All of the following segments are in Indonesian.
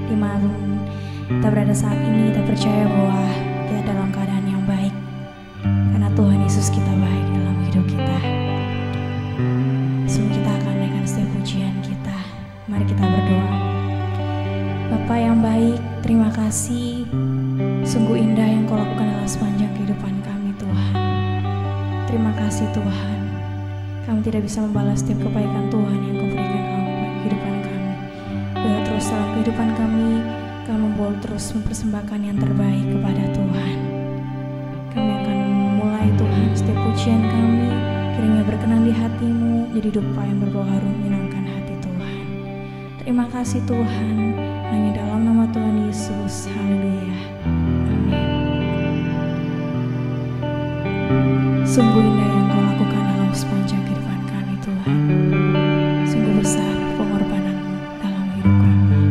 dimanapun kita berada saat ini, kita percaya bahwa kita dalam keadaan yang baik karena Tuhan Yesus kita baik dalam hidup kita. Sungguh kita akan naikkan setiap pujian kita. Mari kita berdoa. Bapa yang baik, terima kasih. Sungguh indah yang Kau lakukan dalam sepanjang kehidupan kami, Tuhan. Terima kasih, Tuhan. Kami tidak bisa membalas setiap kebaikan Tuhan yang Kau berikan dalam kehidupan kami. Biar terus dalam kehidupan kami membawa terus mempersembahkan yang terbaik kepada Tuhan. Kami akan mulai, Tuhan, setiap pujian kami kiranya berkenan di hati-Mu, jadi dupa yang berbau harum menyenangkan hati Tuhan. Terima kasih Tuhan, hanya dalam nama Tuhan Yesus. Haleluya. Amin. Sungguh indah yang Kau lakukan dalam sepanjang kehidupan kami, Tuhan. Sungguh besar pengorbanan-Mu dalam hidup kami.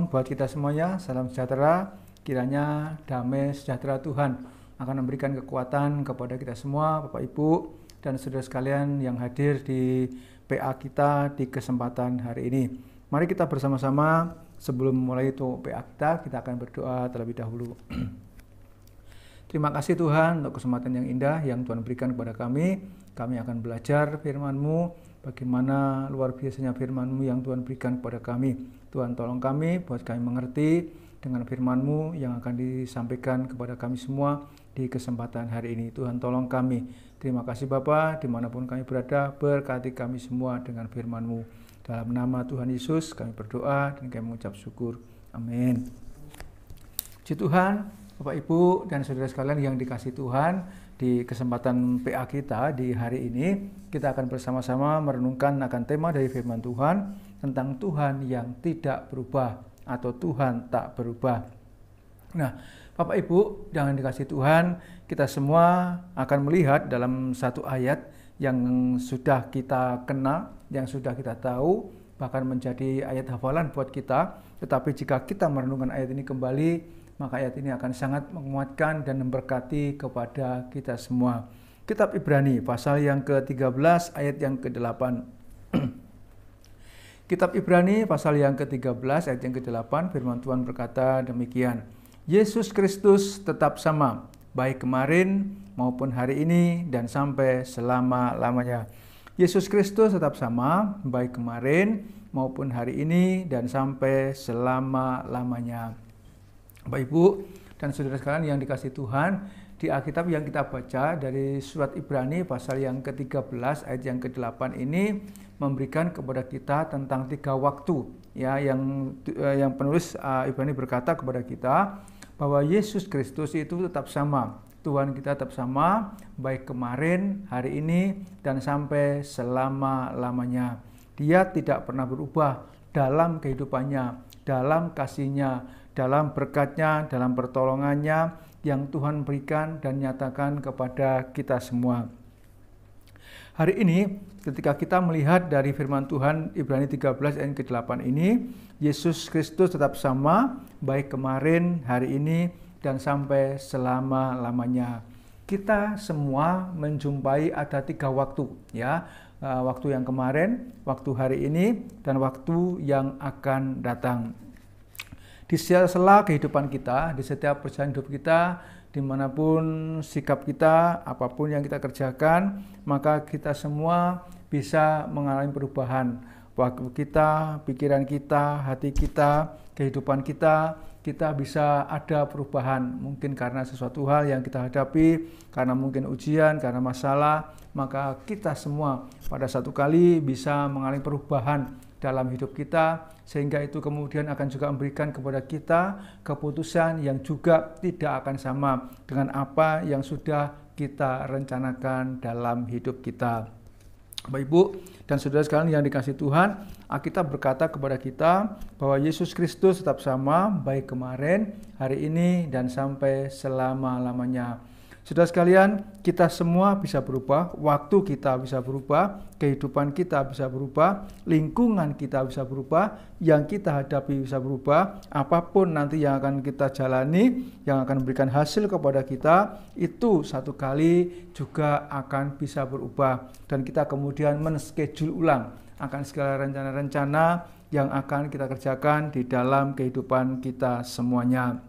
Shalom buat kita semuanya, salam sejahtera. Kiranya damai sejahtera Tuhan akan memberikan kekuatan kepada kita semua, Bapak Ibu dan saudara sekalian yang hadir di PA kita di kesempatan hari ini. Mari kita bersama-sama sebelum mulai itu PA kita akan berdoa terlebih dahulu. Terima kasih Tuhan untuk kesempatan yang indah yang Tuhan berikan kepada kami. Kami akan belajar firman-Mu, bagaimana luar biasanya firman-Mu yang Tuhan berikan kepada kami. Tuhan tolong kami buat kami mengerti dengan firman-Mu yang akan disampaikan kepada kami semua di kesempatan hari ini. Tuhan tolong kami. Terima kasih Bapa, dimanapun kami berada, berkati kami semua dengan firman-Mu. Dalam nama Tuhan Yesus kami berdoa dan kami mengucap syukur. Amin. Puji Tuhan, Bapak Ibu dan saudara sekalian yang dikasihi Tuhan, di kesempatan PA kita di hari ini kita akan bersama-sama merenungkan akan tema dari firman Tuhan tentang Tuhan yang tidak berubah atau Tuhan tak berubah. Nah, Bapak Ibu yang dikasihi Tuhan, kita semua akan melihat dalam satu ayat yang sudah kita kenal, yang sudah kita tahu, bahkan menjadi ayat hafalan buat kita. Tetapi jika kita merenungkan ayat ini kembali, maka ayat ini akan sangat menguatkan dan memberkati kepada kita semua. Kitab Ibrani pasal yang ke-13 ayat yang ke-8. Kitab Ibrani pasal yang ke-13 ayat yang ke-8, firman Tuhan berkata demikian. Yesus Kristus tetap sama, baik kemarin maupun hari ini dan sampai selama-lamanya. Yesus Kristus tetap sama, baik kemarin maupun hari ini dan sampai selama-lamanya. Bapak Ibu dan saudara sekalian yang dikasihi Tuhan, di Alkitab yang kita baca dari surat Ibrani pasal yang ke-13 ayat yang ke-8 ini memberikan kepada kita tentang 3 waktu, ya, yang penulis Ibrani berkata kepada kita bahwa Yesus Kristus itu tetap sama. Tuhan kita tetap sama, baik kemarin, hari ini dan sampai selama-lamanya. Dia tidak pernah berubah dalam kehidupannya, dalam kasih-Nya, dalam berkat-Nya, dalam pertolongannya yang Tuhan berikan dan nyatakan kepada kita semua. Hari ini ketika kita melihat dari firman Tuhan Ibrani 13 ayat ke-8 ini, Yesus Kristus tetap sama, baik kemarin, hari ini, dan sampai selama-lamanya. Kita semua menjumpai ada 3 waktu, ya, waktu yang kemarin, waktu hari ini, dan waktu yang akan datang. Di sela-sela kehidupan kita, di setiap perjalanan hidup kita, dimanapun sikap kita, apapun yang kita kerjakan, maka kita semua bisa mengalami perubahan. Waktu kita, pikiran kita, hati kita, kehidupan kita bisa ada perubahan. Mungkin karena sesuatu hal yang kita hadapi, karena mungkin ujian, karena masalah, maka kita semua pada satu kali bisa mengalami perubahan dalam hidup kita, sehingga itu kemudian akan juga memberikan kepada kita keputusan yang juga tidak akan sama dengan apa yang sudah kita rencanakan dalam hidup kita. Bapak Ibu dan saudara sekalian yang dikasihi Tuhan, Alkitab berkata kepada kita bahwa Yesus Kristus tetap sama, baik kemarin, hari ini, dan sampai selama-lamanya. Saudara sekalian, kita semua bisa berubah, waktu kita bisa berubah, kehidupan kita bisa berubah, lingkungan kita bisa berubah, yang kita hadapi bisa berubah, apapun nanti yang akan kita jalani, yang akan memberikan hasil kepada kita, itu satu kali juga akan bisa berubah. Dan kita kemudian men-schedule ulang akan segala rencana-rencana yang akan kita kerjakan di dalam kehidupan kita semuanya.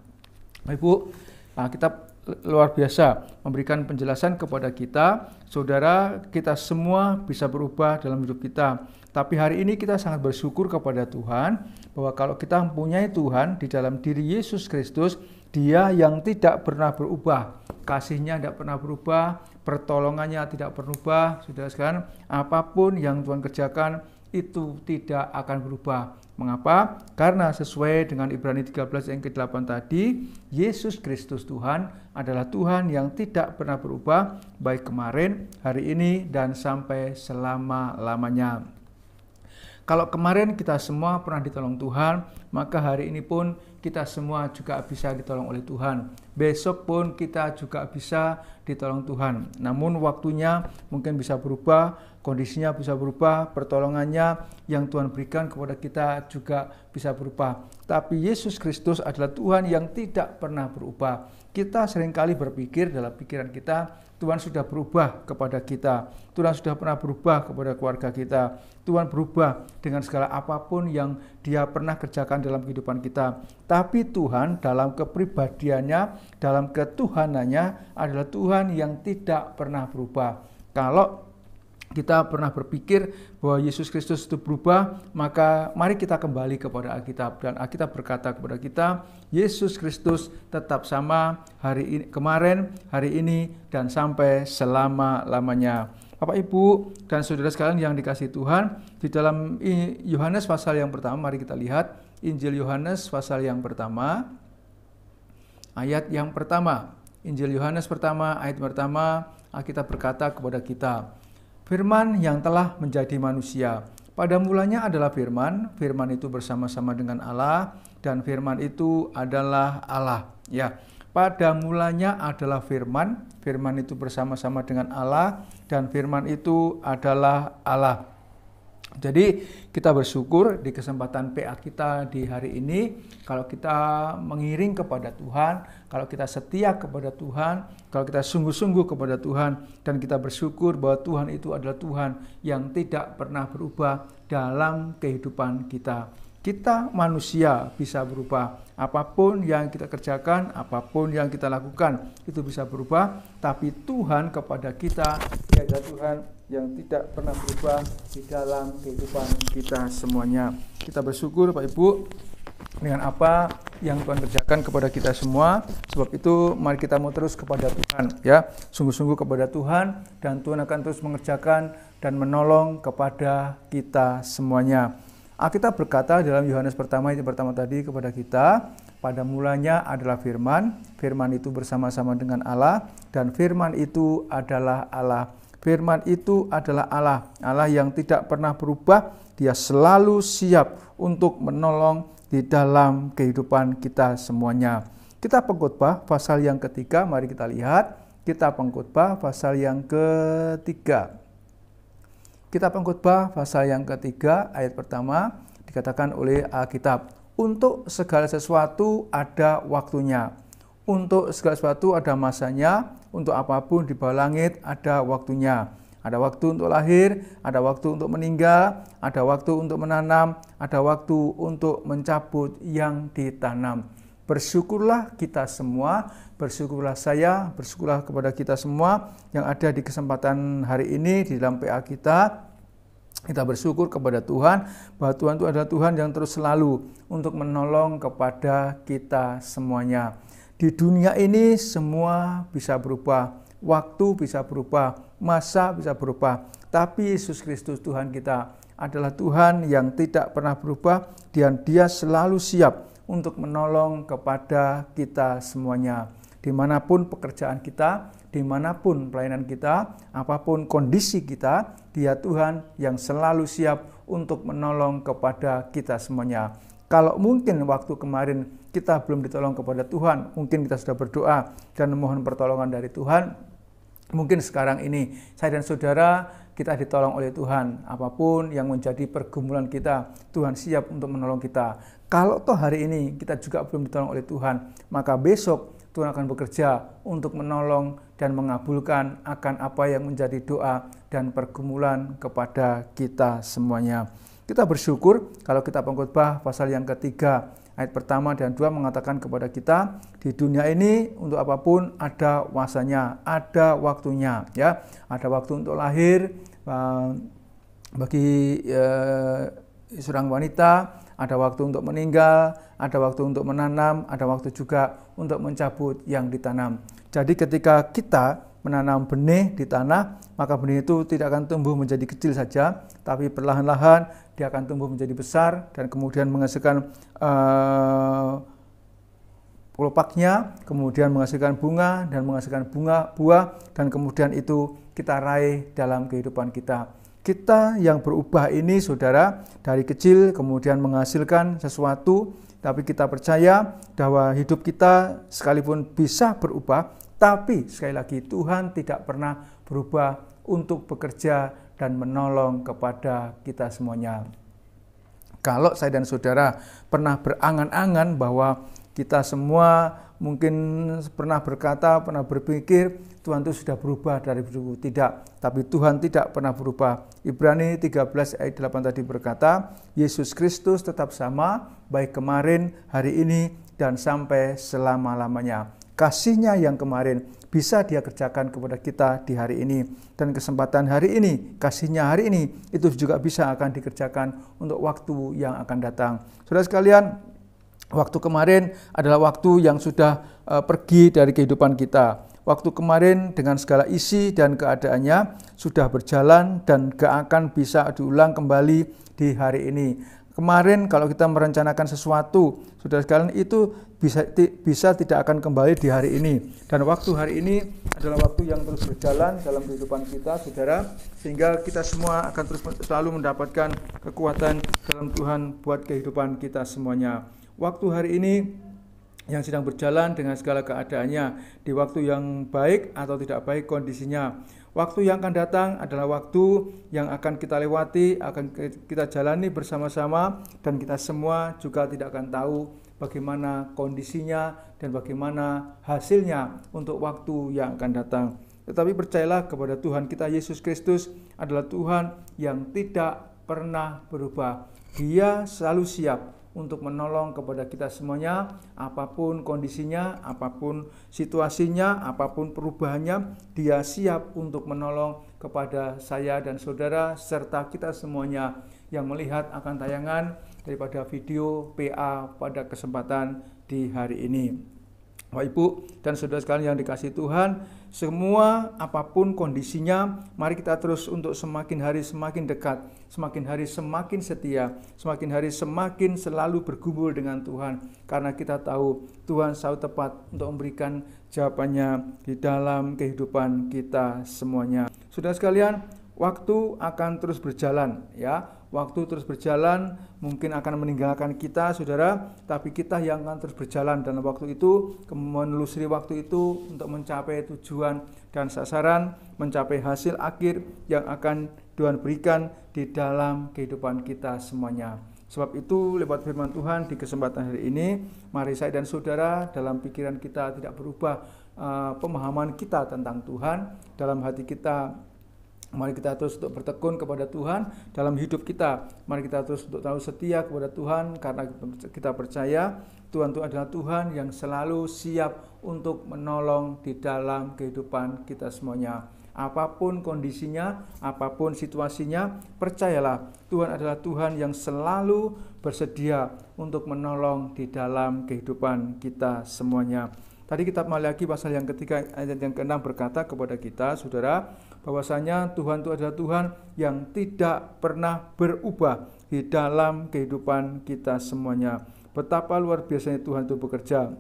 Ibu, kita luar biasa memberikan penjelasan kepada kita, saudara, kita semua bisa berubah dalam hidup kita. Tapi hari ini kita sangat bersyukur kepada Tuhan bahwa kalau kita mempunyai Tuhan di dalam diri Yesus Kristus, Dia yang tidak pernah berubah, kasih-Nya tidak pernah berubah, pertolongannya tidak pernah berubah. Saudara sekalian, apapun yang Tuhan kerjakan itu tidak akan berubah. Mengapa? Karena sesuai dengan Ibrani 13 yang ke-8 tadi, Yesus Kristus Tuhan adalah Tuhan yang tidak pernah berubah, baik kemarin, hari ini, dan sampai selama-lamanya. Kalau kemarin kita semua pernah ditolong Tuhan, maka hari ini pun kita semua juga bisa ditolong oleh Tuhan. besok pun kita juga bisa ditolong Tuhan. Namun waktunya mungkin bisa berubah, kondisinya bisa berubah, pertolongannya yang Tuhan berikan kepada kita juga bisa berubah. Tapi Yesus Kristus adalah Tuhan yang tidak pernah berubah. Kita seringkali berpikir dalam pikiran kita, Tuhan sudah berubah kepada kita. Tuhan sudah pernah berubah kepada keluarga kita. Tuhan berubah dengan segala apapun yang Dia pernah kerjakan dalam kehidupan kita. Tapi Tuhan dalam kepribadiannya, dalam ketuhanannya adalah Tuhan yang tidak pernah berubah. Kalau kita pernah berpikir bahwa Yesus Kristus itu berubah, maka mari kita kembali kepada Alkitab. Dan Alkitab berkata kepada kita, Yesus Kristus tetap sama hari ini, kemarin, hari ini, dan sampai selama-lamanya. Bapak, Ibu, dan saudara sekalian yang dikasihi Tuhan, di dalam Yohanes pasal yang pertama, mari kita lihat Injil Yohanes pasal yang pertama, ayat yang pertama. Injil Yohanes pertama, ayat pertama, Alkitab berkata kepada kita, Firman yang telah menjadi manusia. Pada mulanya adalah Firman, Firman itu bersama-sama dengan Allah, dan Firman itu adalah Allah. Ya, pada mulanya adalah Firman, Firman itu bersama-sama dengan Allah, dan Firman itu adalah Allah. Jadi kita bersyukur di kesempatan PA kita di hari ini, kalau kita mengiring kepada Tuhan, kalau kita setia kepada Tuhan, kalau kita sungguh-sungguh kepada Tuhan, dan kita bersyukur bahwa Tuhan itu adalah Tuhan yang tidak pernah berubah dalam kehidupan kita. Kita manusia bisa berubah, apapun yang kita kerjakan, apapun yang kita lakukan, itu bisa berubah, tapi Tuhan kepada kita, Dia adalah Tuhan yang tidak pernah berubah di dalam kehidupan kita semuanya. Kita bersyukur Pak Ibu dengan apa yang Tuhan kerjakan kepada kita semua. Sebab itu mari kita mau terus kepada Tuhan, ya, sungguh-sungguh kepada Tuhan, dan Tuhan akan terus mengerjakan dan menolong kepada kita semuanya. Alkitab berkata dalam Yohanes pertama itu pertama tadi kepada kita, pada mulanya adalah Firman, Firman itu bersama-sama dengan Allah, dan Firman itu adalah Allah. Firman itu adalah Allah, Allah yang tidak pernah berubah, Dia selalu siap untuk menolong di dalam kehidupan kita semuanya. Kita Pengkhotbah pasal yang ketiga, mari kita lihat. Kita Pengkhotbah pasal yang ketiga. Kita Pengkhotbah pasal yang ketiga, ayat pertama, dikatakan oleh Alkitab, untuk segala sesuatu ada waktunya. Untuk segala sesuatu ada masanya, untuk apapun di bawah langit ada waktunya. Ada waktu untuk lahir, ada waktu untuk meninggal, ada waktu untuk menanam, ada waktu untuk mencabut yang ditanam. Bersyukurlah kita semua, bersyukurlah saya, bersyukurlah kepada kita semua yang ada di kesempatan hari ini di dalam PA kita. Kita bersyukur kepada Tuhan bahwa Tuhan itu adalah Tuhan yang terus selalu untuk menolong kepada kita semuanya. Di dunia ini semua bisa berubah, waktu bisa berubah, masa bisa berubah. Tapi Yesus Kristus Tuhan kita adalah Tuhan yang tidak pernah berubah dan Dia selalu siap untuk menolong kepada kita semuanya. Dimanapun pekerjaan kita, dimanapun pelayanan kita, apapun kondisi kita, Dia Tuhan yang selalu siap untuk menolong kepada kita semuanya. Kalau mungkin waktu kemarin kita belum ditolong kepada Tuhan, mungkin kita sudah berdoa dan memohon pertolongan dari Tuhan, mungkin sekarang ini saya dan saudara kita ditolong oleh Tuhan. Apapun yang menjadi pergumulan kita, Tuhan siap untuk menolong kita. Kalau toh hari ini kita juga belum ditolong oleh Tuhan, maka besok Tuhan akan bekerja untuk menolong dan mengabulkan akan apa yang menjadi doa dan pergumulan kepada kita semuanya. Kita bersyukur kalau kita Pengkhotbah pasal yang ketiga, ayat pertama dan 2 mengatakan kepada kita, di dunia ini untuk apapun ada masanya, ada waktunya, ya. Ada waktu untuk lahir bagi seorang wanita, ada waktu untuk meninggal, ada waktu untuk menanam, ada waktu juga untuk mencabut yang ditanam. Jadi ketika kita menanam benih di tanah, maka benih itu tidak akan tumbuh menjadi kecil saja, tapi perlahan-lahan dia akan tumbuh menjadi besar dan kemudian menghasilkan pelopaknya, kemudian menghasilkan bunga dan menghasilkan buah, dan kemudian itu kita raih dalam kehidupan kita. Kita yang berubah ini, saudara, dari kecil kemudian menghasilkan sesuatu, tapi kita percaya bahwa hidup kita sekalipun bisa berubah, tapi sekali lagi Tuhan tidak pernah berubah untuk bekerja dan menolong kepada kita semuanya. Kalau saya dan saudara pernah berangan-angan bahwa kita semua mungkin pernah berkata, pernah berpikir Tuhan itu sudah berubah dari dulu. Tidak, tapi Tuhan tidak pernah berubah. Ibrani 13 ayat 8 tadi berkata, Yesus Kristus tetap sama, baik kemarin, hari ini, dan sampai selama-lamanya. Kasih-Nya yang kemarin bisa Dia kerjakan kepada kita di hari ini. Dan kesempatan hari ini, kasih-Nya hari ini, itu juga bisa akan dikerjakan untuk waktu yang akan datang. Saudara sekalian, waktu kemarin adalah waktu yang sudah pergi dari kehidupan kita. Waktu kemarin dengan segala isi dan keadaannya sudah berjalan dan gak akan bisa diulang kembali di hari ini. Kemarin kalau kita merencanakan sesuatu, saudara sekalian, itu bisa tidak akan kembali di hari ini. Dan waktu hari ini adalah waktu yang terus berjalan dalam kehidupan kita, saudara, sehingga kita semua akan terus selalu mendapatkan kekuatan dalam Tuhan buat kehidupan kita semuanya. Waktu hari ini yang sedang berjalan dengan segala keadaannya, di waktu yang baik atau tidak baik kondisinya. Waktu yang akan datang adalah waktu yang akan kita lewati, akan kita jalani bersama-sama, dan kita semua juga tidak akan tahu bagaimana kondisinya dan bagaimana hasilnya untuk waktu yang akan datang. Tetapi percayalah kepada Tuhan kita Yesus Kristus adalah Tuhan yang tidak pernah berubah. Dia selalu siap untuk menolong kepada kita semuanya, apapun kondisinya, apapun situasinya, apapun perubahannya, Dia siap untuk menolong kepada saya dan saudara, serta kita semuanya yang melihat akan tayangan daripada video PA pada kesempatan di hari ini. Bapak Ibu dan saudara sekalian yang dikasihi Tuhan, semua apapun kondisinya, mari kita terus untuk semakin hari semakin dekat, semakin hari semakin setia, semakin hari semakin selalu bergumul dengan Tuhan, karena kita tahu Tuhan selalu tepat untuk memberikan jawabannya di dalam kehidupan kita semuanya. Saudara sekalian, waktu akan terus berjalan, ya. Waktu terus berjalan, mungkin akan meninggalkan kita, saudara, tapi kita yang akan terus berjalan dalam waktu itu, menelusuri waktu itu untuk mencapai tujuan dan sasaran, mencapai hasil akhir yang akan Tuhan berikan di dalam kehidupan kita semuanya. Sebab itu, lewat firman Tuhan di kesempatan hari ini, mari saya dan saudara dalam pikiran kita tidak berubah pemahaman kita tentang Tuhan, dalam hati kita mari kita terus untuk bertekun kepada Tuhan dalam hidup kita. Mari kita terus untuk tahu setia kepada Tuhan, karena kita percaya Tuhan itu adalah Tuhan yang selalu siap untuk menolong di dalam kehidupan kita semuanya. Apapun kondisinya, apapun situasinya, percayalah Tuhan adalah Tuhan yang selalu bersedia untuk menolong di dalam kehidupan kita semuanya. Tadi kitab Maliaki pasal yang ketiga ayat yang ke-6 berkata kepada kita, saudara, bahwasanya Tuhan itu adalah Tuhan yang tidak pernah berubah di dalam kehidupan kita semuanya. Betapa luar biasanya Tuhan itu bekerja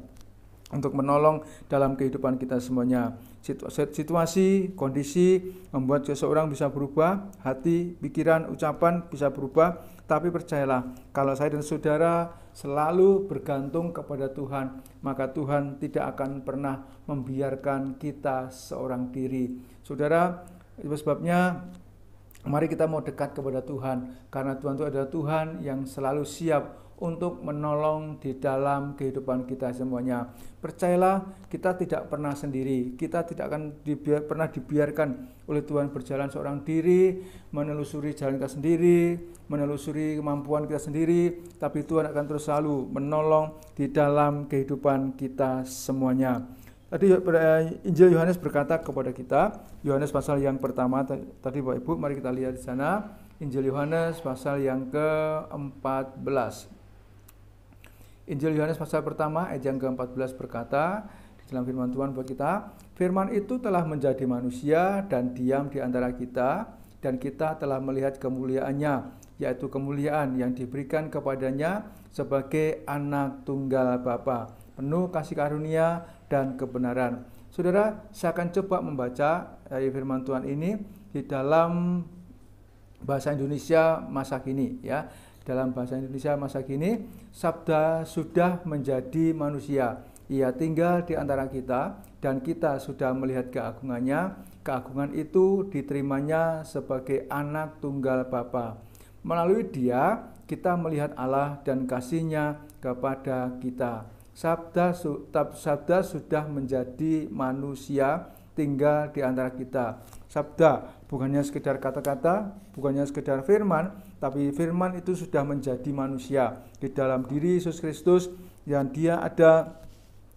untuk menolong dalam kehidupan kita semuanya. Situasi, kondisi membuat seseorang bisa berubah, hati, pikiran, ucapan bisa berubah, tapi percayalah, kalau saya dan saudara selalu bergantung kepada Tuhan, maka Tuhan tidak akan pernah membiarkan kita seorang diri. Saudara, itu sebabnya mari kita mau dekat kepada Tuhan, karena Tuhan itu adalah Tuhan yang selalu siap untuk menolong di dalam kehidupan kita semuanya. Percayalah, kita tidak pernah sendiri, kita tidak akan pernah dibiarkan oleh Tuhan berjalan seorang diri, menelusuri jalan kita sendiri, menelusuri kemampuan kita sendiri, tapi Tuhan akan terus selalu menolong di dalam kehidupan kita semuanya. Tadi Injil Yohanes berkata kepada kita, Yohanes pasal yang pertama tadi Bapak Ibu, mari kita lihat di sana, Injil Yohanes pasal yang ke-14. Injil Yohanes pasal pertama ayat yang ke-14 berkata di dalam firman Tuhan buat kita, firman itu telah menjadi manusia dan diam di antara kita, dan kita telah melihat kemuliaannya, yaitu kemuliaan yang diberikan kepadanya sebagai anak tunggal Bapa, penuh kasih karunia dan kebenaran. Saudara, saya akan coba membaca firman Tuhan ini di dalam bahasa Indonesia masa kini, ya. Dalam bahasa Indonesia masa kini, Sabda sudah menjadi manusia. Ia tinggal di antara kita dan kita sudah melihat keagungannya. Keagungan itu diterimanya sebagai anak tunggal Bapa. Melalui Dia, kita melihat Allah dan kasih-Nya kepada kita. Sabda sudah menjadi manusia, tinggal di antara kita. Sabda bukannya sekedar kata-kata, bukannya sekedar firman, tapi firman itu sudah menjadi manusia di dalam diri Yesus Kristus, yang Dia ada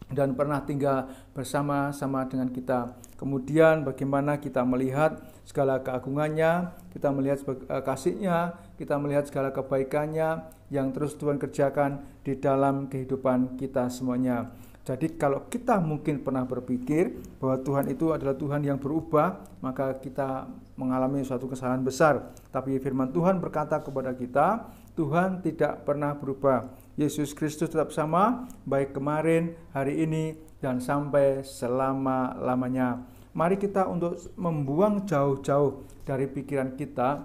dan pernah tinggal bersama-sama dengan kita. Kemudian bagaimana kita melihat segala keagungannya, kita melihat kasih-Nya, kita melihat segala kebaikannya yang terus Tuhan kerjakan di dalam kehidupan kita semuanya. Jadi kalau kita mungkin pernah berpikir bahwa Tuhan itu adalah Tuhan yang berubah, maka kita mengalami suatu kesalahan besar. Tapi firman Tuhan berkata kepada kita, Tuhan tidak pernah berubah. Yesus Kristus tetap sama, baik kemarin, hari ini, dan sampai selama-lamanya. Mari kita untuk membuang jauh-jauh dari pikiran kita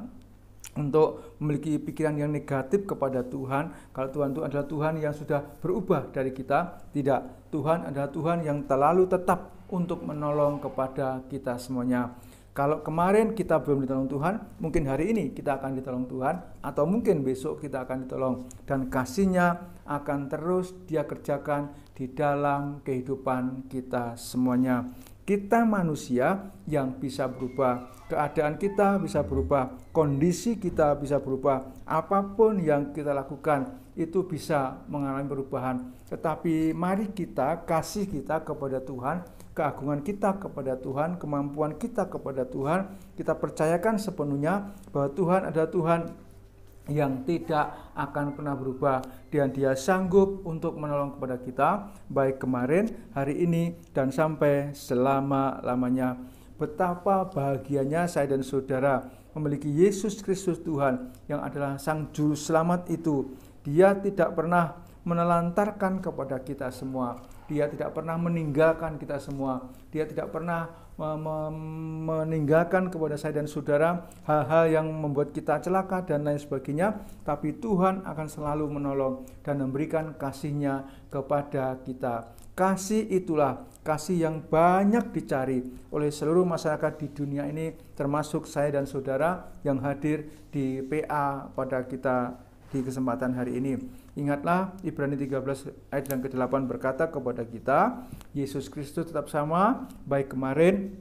untuk memiliki pikiran yang negatif kepada Tuhan. Kalau Tuhan itu adalah Tuhan yang sudah berubah dari kita, tidak. Tuhan adalah Tuhan yang terlalu tetap untuk menolong kepada kita semuanya. Kalau kemarin kita belum ditolong Tuhan, mungkin hari ini kita akan ditolong Tuhan, atau mungkin besok kita akan ditolong. Dan kasih-Nya akan terus Dia kerjakan di dalam kehidupan kita semuanya. Kita manusia yang bisa berubah, keadaan kita bisa berubah, kondisi kita bisa berubah, apapun yang kita lakukan itu bisa mengalami perubahan. Tetapi mari kita kasih kita kepada Tuhan, keagungan kita kepada Tuhan, kemampuan kita kepada Tuhan, kita percayakan sepenuhnya bahwa Tuhan adalah Tuhan yang tidak akan pernah berubah, dan Dia sanggup untuk menolong kepada kita baik kemarin, hari ini, dan sampai selama-lamanya. Betapa bahagianya saya dan saudara memiliki Yesus Kristus Tuhan yang adalah Sang Juru Selamat itu. Dia tidak pernah menelantarkan kepada kita semua. Dia tidak pernah meninggalkan kita semua. Dia tidak pernah meninggalkan kepada saya dan saudara hal-hal yang membuat kita celaka dan lain sebagainya. Tapi Tuhan akan selalu menolong dan memberikan kasih-Nya kepada kita. Kasih itulah kasih yang banyak dicari oleh seluruh masyarakat di dunia ini, termasuk saya dan saudara yang hadir di PA pada kita di kesempatan hari ini. Ingatlah Ibrani 13 ayat yang ke-8 berkata kepada kita, Yesus Kristus tetap sama, baik kemarin,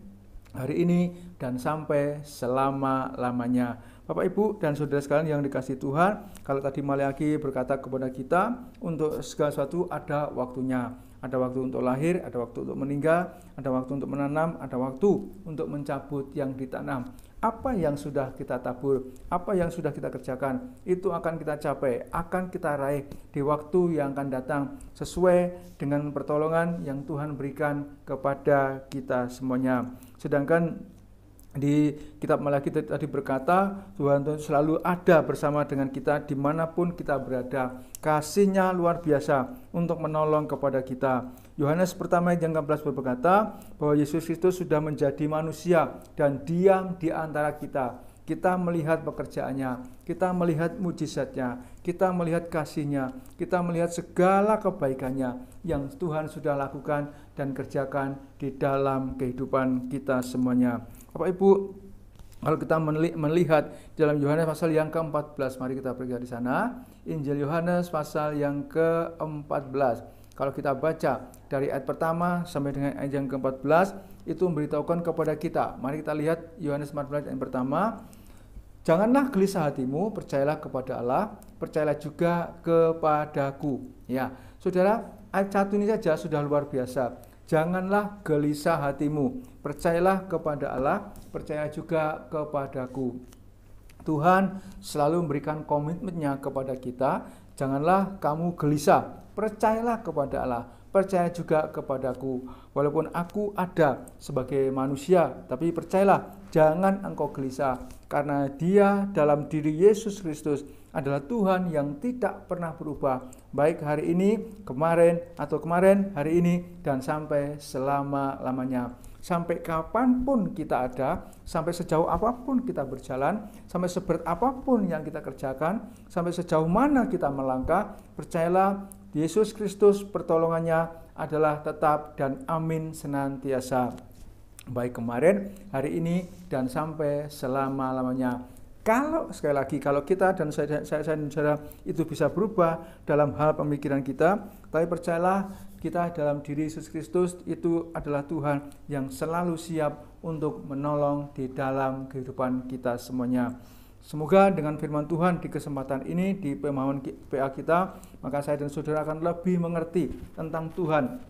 hari ini, dan sampai selama-lamanya. Bapak, Ibu, dan saudara sekalian yang dikasihi Tuhan, kalau tadi Maleakhi berkata kepada kita, untuk segala sesuatu ada waktunya. Ada waktu untuk lahir, ada waktu untuk meninggal, ada waktu untuk menanam, ada waktu untuk mencabut yang ditanam. Apa yang sudah kita tabur, apa yang sudah kita kerjakan, itu akan kita capai, akan kita raih di waktu yang akan datang, sesuai dengan pertolongan yang Tuhan berikan kepada kita semuanya. Sedangkan di kitab Maleakhi tadi berkata, Tuhan selalu ada bersama dengan kita dimanapun kita berada. Kasih-Nya luar biasa untuk menolong kepada kita. Yohanes pertama yang ke-14 berkata bahwa Yesus Kristus sudah menjadi manusia dan diam di antara kita. Kita melihat pekerjaannya, kita melihat mujizatnya, kita melihat kasih-Nya, kita melihat segala kebaikannya yang Tuhan sudah lakukan dan kerjakan di dalam kehidupan kita semuanya. Bapak, Ibu, kalau kita melihat dalam Yohanes pasal yang ke-14, mari kita pergi di sana. Injil Yohanes pasal yang ke-14. Kalau kita baca dari ayat pertama sampai dengan ayat yang ke-14, itu memberitahukan kepada kita. Mari kita lihat Yohanes 14 ayat pertama. Janganlah gelisah hatimu, percayalah kepada Allah, percayalah juga kepadaku. Ya, saudara, ayat 1 ini saja sudah luar biasa. Janganlah gelisah hatimu, percayalah kepada Allah, percaya juga kepadaku. Tuhan selalu memberikan komitmennya kepada kita. Janganlah kamu gelisah, percayalah kepada Allah, percaya juga kepadaku. Walaupun aku ada sebagai manusia, tapi percayalah, jangan engkau gelisah, karena Dia dalam diri Yesus Kristus adalah Tuhan yang tidak pernah berubah, baik hari ini, kemarin, hari ini, dan sampai selama-lamanya. sampai kapanpun kita ada, sampai sejauh apapun kita berjalan, sampai seberat apapun yang kita kerjakan, sampai sejauh mana kita melangkah, percayalah Yesus Kristus pertolongannya adalah tetap dan amin senantiasa. Baik kemarin, hari ini, dan sampai selama-lamanya. Kalau sekali lagi, kalau kita dan saya saudara itu bisa berubah dalam hal pemikiran kita, tapi percayalah kita dalam diri Yesus Kristus itu adalah Tuhan yang selalu siap untuk menolong di dalam kehidupan kita semuanya. Semoga dengan firman Tuhan di kesempatan ini, di pemahaman PA kita, maka saya dan saudara akan lebih mengerti tentang Tuhan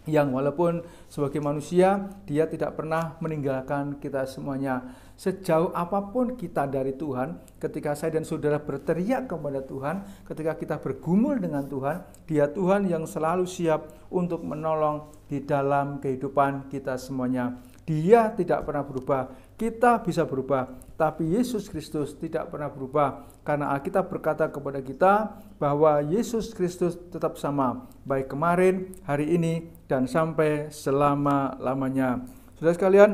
yang walaupun sebagai manusia dia tidak pernah meninggalkan kita semuanya. Sejauh apapun kita dari Tuhan, ketika saya dan saudara berteriak kepada Tuhan, ketika kita bergumul dengan Tuhan, dia Tuhan yang selalu siap untuk menolong di dalam kehidupan kita semuanya. Dia tidak pernah berubah. Kita bisa berubah, tapi Yesus Kristus tidak pernah berubah. Karena Alkitab berkata kepada kita bahwa Yesus Kristus tetap sama, baik kemarin, hari ini, dan sampai selama-lamanya. Saudara sekalian,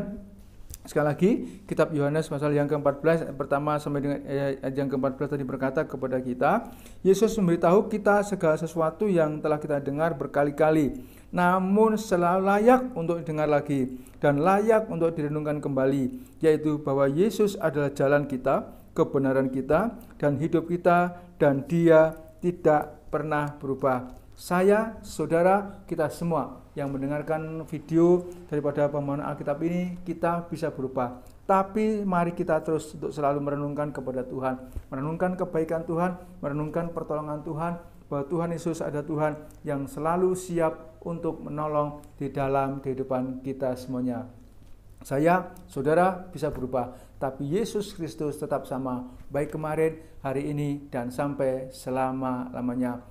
sekali lagi, kitab Yohanes pasal yang ke-14 pertama sampai dengan ayat yang ke-14 tadi berkata kepada kita, Yesus memberitahu kita segala sesuatu yang telah kita dengar berkali-kali, namun selalu layak untuk didengar lagi dan layak untuk direnungkan kembali, yaitu bahwa Yesus adalah jalan kita, kebenaran kita, dan hidup kita, dan Dia tidak pernah berubah. Saya, saudara, kita semua yang mendengarkan video daripada pemahaman Alkitab ini, kita bisa berubah. Tapi mari kita terus untuk selalu merenungkan kepada Tuhan, merenungkan kebaikan Tuhan, merenungkan pertolongan Tuhan, bahwa Tuhan Yesus ada Tuhan yang selalu siap untuk menolong di dalam kehidupan kita semuanya. Saya, saudara, bisa berubah, tapi Yesus Kristus tetap sama, baik kemarin, hari ini, dan sampai selama-lamanya.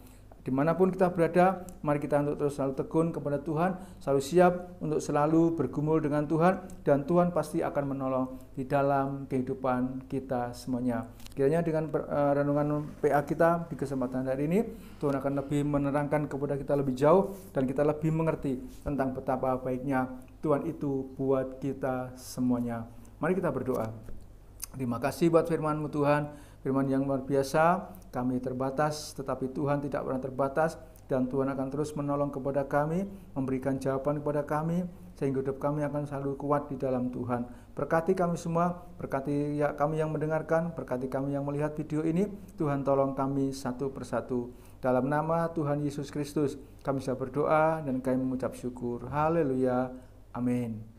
Dimanapun kita berada, mari kita untuk terus selalu tekun kepada Tuhan, selalu siap untuk selalu bergumul dengan Tuhan, dan Tuhan pasti akan menolong di dalam kehidupan kita semuanya. Kiranya dengan renungan PA kita di kesempatan hari ini, Tuhan akan lebih menerangkan kepada kita lebih jauh, dan kita lebih mengerti tentang betapa baiknya Tuhan itu buat kita semuanya. Mari kita berdoa. Terima kasih buat firman-Mu Tuhan, firman yang luar biasa. Kami terbatas, tetapi Tuhan tidak pernah terbatas, dan Tuhan akan terus menolong kepada kami, memberikan jawaban kepada kami, sehingga hidup kami akan selalu kuat di dalam Tuhan. Berkati kami semua, berkati kami yang mendengarkan, berkati kami yang melihat video ini. Tuhan tolong kami satu persatu. Dalam nama Tuhan Yesus Kristus, kami bisa berdoa dan kami mengucap syukur. Haleluya. Amin.